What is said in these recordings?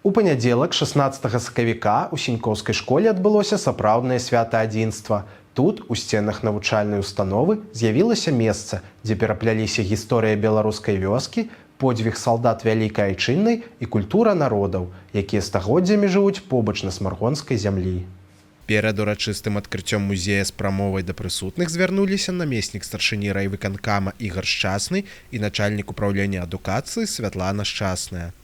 У панядзелак 16 сакавіка ў сінькоўскай школе адбылося сапраўднае свята адзінства. Тут, у сценах навучальнай установы, з'явілася месца, дзе перапляліся гісторыя беларускай вёскі, подзвіг салдат вялікай айчыннай і культура народаў, якія стагоддзямі жывуць побач на смаргонскай зямлі. Перад урачыстым адкрыццём музея з прамовай да прысутных звярнуліся намеснік старшыні райвыканкама Ігар Шчасны і начальнік управлення адукацыі Святлана Шчасная.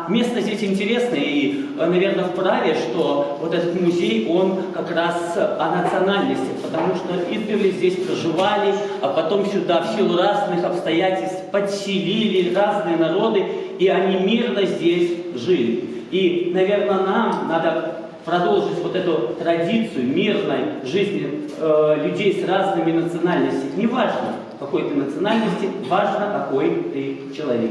Место здесь интересное, и, наверное, вправе, что вот этот музей, он как раз о национальности, потому что издревле здесь проживали, а потом сюда в силу разных обстоятельств подселили разные народы, и они мирно здесь жили. И, наверное, нам надо продолжить вот эту традицию мирной жизни людей с разными национальностями. Не важно, какой ты национальности, важно, какой ты человек.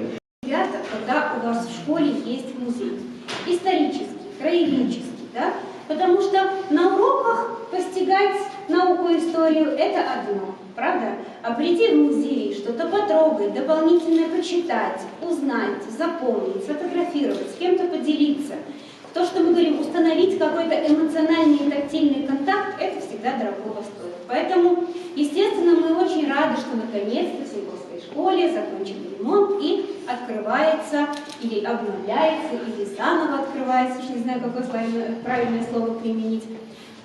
Когда у вас в школе есть музей, исторический, краеведческий, да? Потому что на уроках постигать науку и историю – это одно, правда? А прийти в музей, что-то потрогать, дополнительно почитать, узнать, запомнить, сфотографировать, с кем-то поделиться. То, что мы говорим, установить какой-то эмоциональный и тактильный контакт – это всегда дорогого стоит. Поэтому, естественно, мы очень рады, что наконец-то в Синьковской школе закончили ремонт и открывается, или обновляется, или заново открывается, уж не знаю, какое правильное слово применить,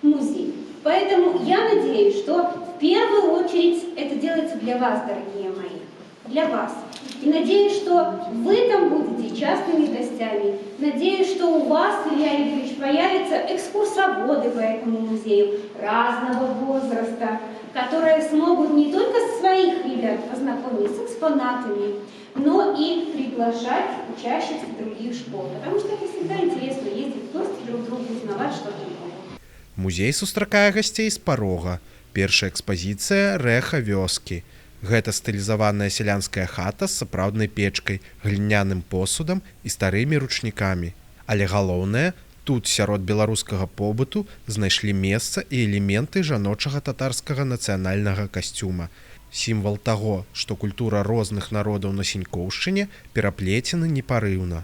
музей. Поэтому я надеюсь, что в первую очередь это делается для вас, дорогие мои, для вас. И надеюсь, что вы там будете частными гостями. Надеюсь, что у вас, Илья Юрьевич, появятся экскурсоводы по этому музею разного возраста, которые смогут не только своих ребят познакомить с экспонатами, но и приглашать учащихся других школ. Потому что это всегда интересно ездить в гости друг к другу, узнавать что-то новое. Музей сустракае гасцей з парога. Першая экспазіцыя рэха вёскі. Гэта стылізаваная сялянская хата з сапраўднай печкай, гліняным посудам і старымі ручнікамі. Але галоўнае, тут сярод беларускага побыту знайшлі месца і элементы жаночага татарскага нацыянальнага касцюма. Сімвал таго, што культура розных народаў на Сінькоўшчыне пераплецены непарыўна.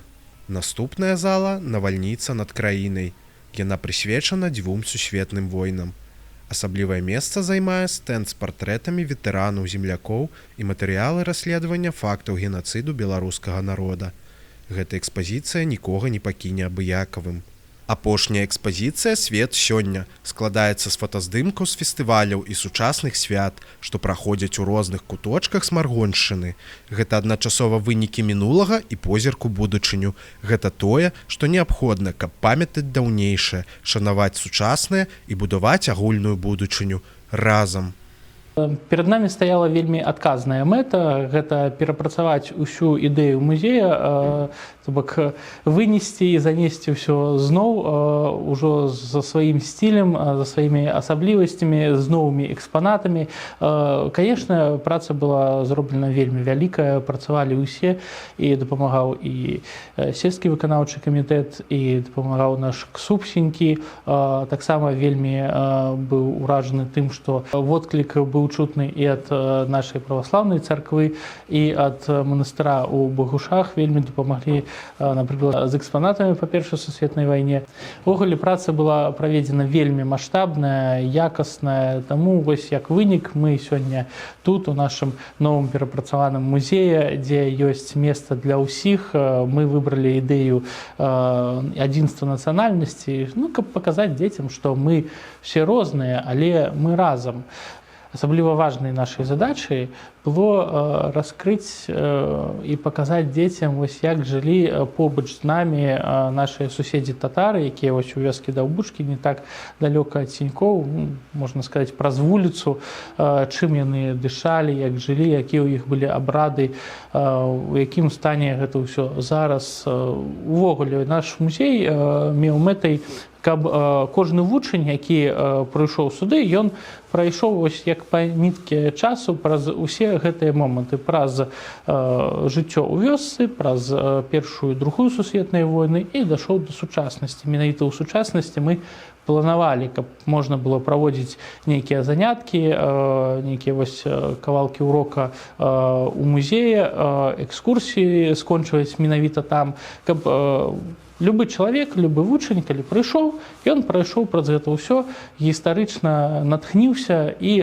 Наступная зала – навальніца над краінай. Яна прысвечана 2 сусветным войнам. Асаблівае месца займае стэнд з партрэтамі ветэранаў землякоў і матэрыялы расследавання фактаў генацыду беларускага народа. Гэта экспазіцыя нікога не пакіне абыякавым. Апошняя экспазіцыя «Свет сёння» складаецца з фотаздымкаў з фестываляў і сучасных свят, што праходзяць у розных куточках Смаргоншчыны. Гэта адначасова вынікі мінулага і позірку будучыню. Гэта тое, што неабходна, каб памятаць даўнейшае, шанаваць сучаснае і будаваць агульную будучыню разам. Перад намі стаяла вельмі адказная мэта, гэта перапрацаваць усю ідэю музея, то бок вынесці і занесці ўсё зноў ужо за сваім стілем, за сваімі асаблівасцямі, з новымі экспанатамі. Канешне, праца была зроблена вельмі вялікая, працавалі ўсе, і дапамагаў і сельскі выканаўчы камітэт, і дапамагаў наш КСУП Сінькі. Таксама вельмі быў уражаны тым, што водклік быў чутны і ад нашай праваслаўнай царквы, і ад манастыра ў Багушах вельмі дапамаглі, напрыклад, з экспанатамі па Першай сусветнай вайне. Увогуле праца была праведзена вельмі маштабная, якасная, таму вось як вынік мы сёння тут, у нашым новым перапрацаваным музеі, дзе ёсць месца для ўсіх. Мы выбралі ідэю адзінства нацыянальнасці, каб паказаць дзецям, што мы все розныя, але мы разам. Асабліва важнай нашай задачай было раскрыць і паказаць дзецям, як жылі побач з намі нашыя суседзі татары, якія у вёскі Даўбучкі, не так далёка ад Сінькоў, можна сказаць, праз вуліцу, чым яны дышалі, як жылі, якія ў іх былі абрады, у якім стане гэта ўсё зараз. Увогуле наш музей меў мэтай, каб кожны вучань, які прыйшоў сюды, ён прайшоў як па нітке часу праз усе гэтыя моманты, праз жыццё ў вёсцы, праз Першую і Другую сусветныя войны і дайшоў да сучаснасці. Менавіта ў сучаснасці мы планавалі, каб можна было праводзіць нейкія заняткі, нейкія вось кавалкі урока у музеі, экскурсіі скончваць менавіта там, каб любы чалавек, любы вучань, калі прыйшоў, ён прайшоў праз гэта ўсё, гістарычна натхніўся і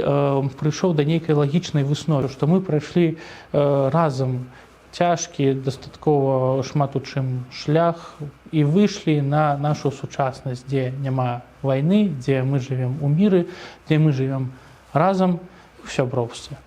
прыйшоў да нейкай лагічнай высновы, што мы прайшлі разам цяжкі, дастаткова шмат у чым шлях і выйшлі на нашу сучаснасць, дзе няма вайны, дзе мы жывем у міры, дзе мы жывем разам у сяброўстве.